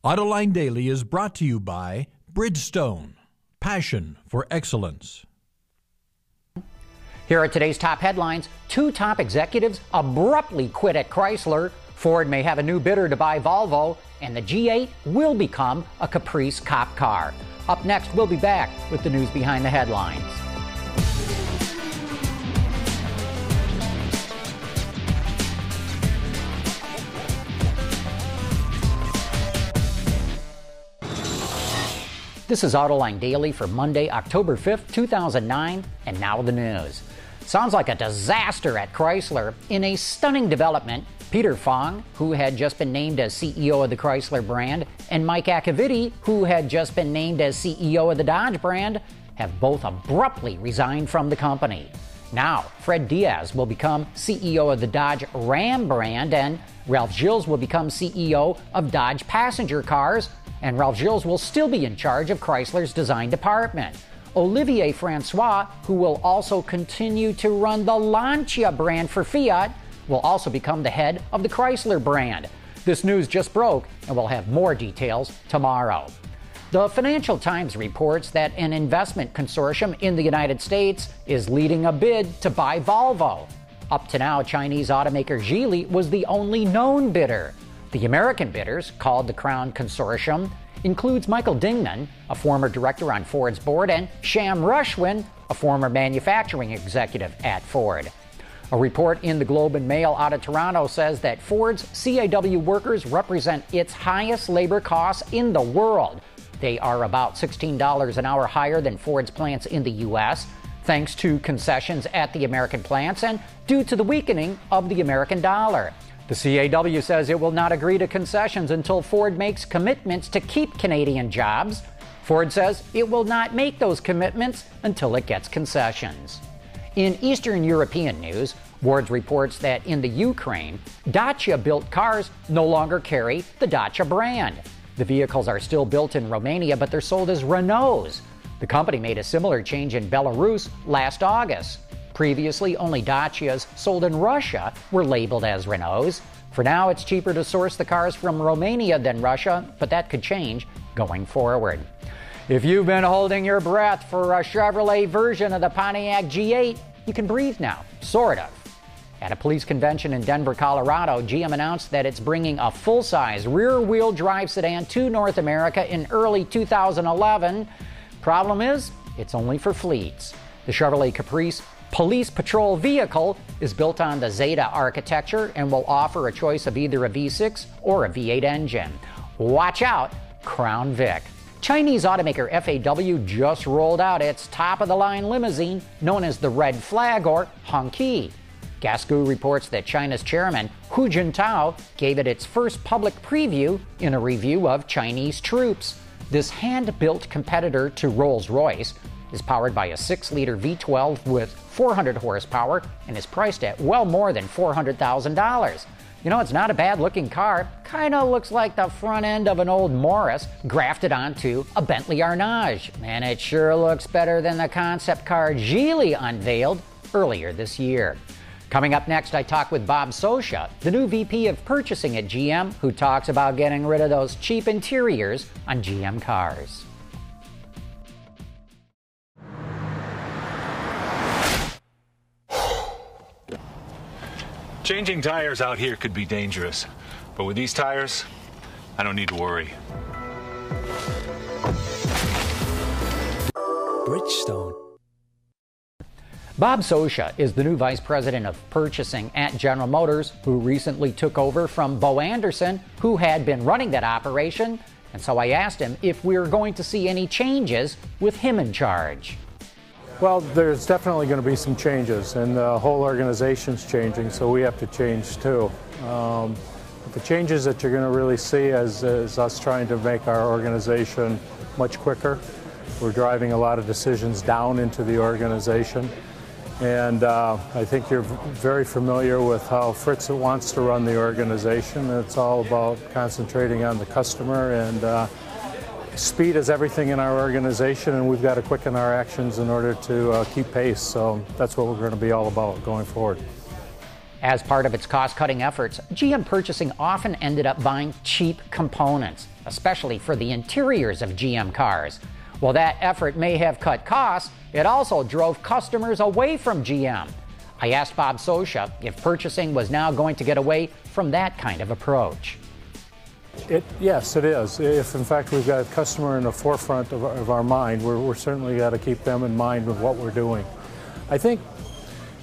Autoline Daily is brought to you by Bridgestone, passion for excellence. Here are today's top headlines. 2 top executives abruptly quit at Chrysler. Ford may have a new bidder to buy Volvo, and the G8 will become a Caprice cop car. Up next, we'll be back with the news behind the headlines. This is Autoline Daily for Monday, October 5th, 2009, and now the news. Sounds like a disaster at Chrysler. In a stunning development, Peter Fong, who had just been named as CEO of the Chrysler brand, and Mike Acaviti, who had just been named as CEO of the Dodge brand, have both abruptly resigned from the company. Now, Fred Diaz will become CEO of the Dodge Ram brand, and Ralph Gilles will become CEO of Dodge passenger cars, and Ralph Gilles will still be in charge of Chrysler's design department. Olivier Francois, who will also continue to run the Lancia brand for Fiat, will also become the head of the Chrysler brand. This news just broke, and we'll have more details tomorrow. The Financial Times reports that an investment consortium in the United States is leading a bid to buy Volvo. Up to now, Chinese automaker Geely was the only known bidder. The American bidders, called the Crown Consortium, includes Michael Dingman, a former director on Ford's board, and Sham Rushwin, a former manufacturing executive at Ford. A report in the Globe and Mail out of Toronto says that Ford's CAW workers represent its highest labor costs in the world. They are about $16 an hour higher than Ford's plants in the U.S., thanks to concessions at the American plants and due to the weakening of the American dollar. The CAW says it will not agree to concessions until Ford makes commitments to keep Canadian jobs. Ford says it will not make those commitments until it gets concessions. In Eastern European news, Ward reports that in the Ukraine, Dacia-built cars no longer carry the Dacia brand. The vehicles are still built in Romania, but they're sold as Renaults. The company made a similar change in Belarus last August. Previously, only Dacias sold in Russia were labeled as Renaults. For now, it's cheaper to source the cars from Romania than Russia, but that could change going forward. If you've been holding your breath for a Chevrolet version of the Pontiac G8, you can breathe now, sort of. At a police convention in Denver, Colorado, GM announced that it's bringing a full-size rear-wheel drive sedan to North America in early 2011. Problem is, it's only for fleets. The Chevrolet Caprice Police Patrol vehicle is built on the Zeta architecture and will offer a choice of either a V6 or a V8 engine. Watch out, Crown Vic. Chinese automaker FAW just rolled out its top-of-the-line limousine known as the Red Flag or Hongqi. Gasgoo reports that China's chairman Hu Jintao gave it its first public preview in a review of Chinese troops. This hand-built competitor to Rolls-Royce is powered by a 6-liter V12 with 400 horsepower and is priced at well more than $400,000. You know, it's not a bad-looking car. Kind of looks like the front end of an old Morris grafted onto a Bentley Arnage. And it sure looks better than the concept car Geely unveiled earlier this year. Coming up next, I talk with Bob Socia, the new VP of Purchasing at GM, who talks about getting rid of those cheap interiors on GM cars. Changing tires out here could be dangerous, but with these tires, I don't need to worry. Bridgestone. Bob Socia is the new Vice President of Purchasing at General Motors, who recently took over from Bo Anderson, who had been running that operation. And so I asked him if we were going to see any changes with him in charge. Well, there's definitely going to be some changes, and the whole organization's changing, so we have to change too. The changes that you're going to really see is us trying to make our organization much quicker. We're driving a lot of decisions down into the organization, and I think you're very familiar with how Fritz wants to run the organization. It's all about concentrating on the customer, and speed is everything in our organization, and we've got to quicken our actions in order to keep pace. So that's what we're going to be all about going forward. As part of its cost-cutting efforts, GM Purchasing often ended up buying cheap components. especially for the interiors of GM cars. While that effort may have cut costs, it also drove customers away from GM. I asked Bob Socia if purchasing was now going to get away from that kind of approach. Yes, it is. If in fact we've got a customer in the forefront of our mind, we're certainly got to keep them in mind with what we're doing. I think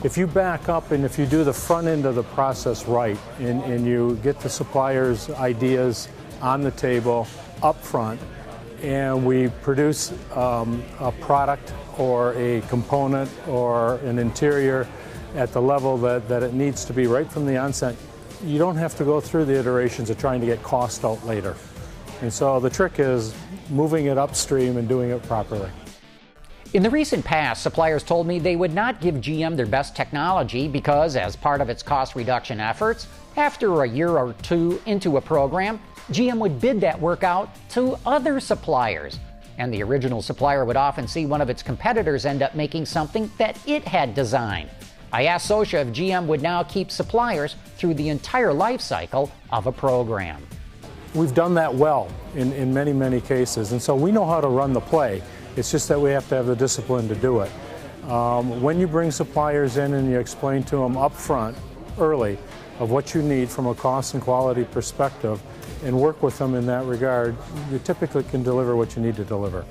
if you back up and if you do the front end of the process right and you get the suppliers' ideas on the table up front, and we produce a product or a component or an interior at the level that it needs to be right from the onset, you don't have to go through the iterations of trying to get cost out later. And so the trick is moving it upstream and doing it properly. In the recent past, suppliers told me they would not give GM their best technology because, as part of its cost reduction efforts, after a year or two into a program, GM would bid that work out to other suppliers. And the original supplier would often see one of its competitors end up making something that it had designed. I asked Socia if GM would now keep suppliers through the entire life cycle of a program. We've done that well in many, many cases, and so we know how to run the play. It's just that we have to have the discipline to do it. When you bring suppliers in and you explain to them up front, early, of what you need from a cost and quality perspective, and work with them in that regard, you typically can deliver what you need to deliver.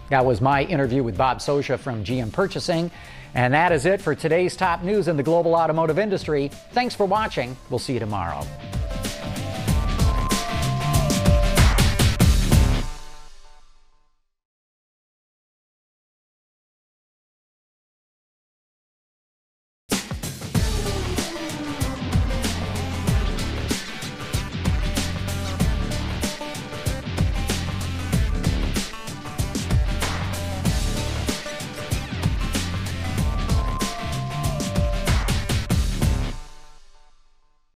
That was my interview with Bob Socia from GM Purchasing. And that is it for today's top news in the global automotive industry. Thanks for watching. We'll see you tomorrow.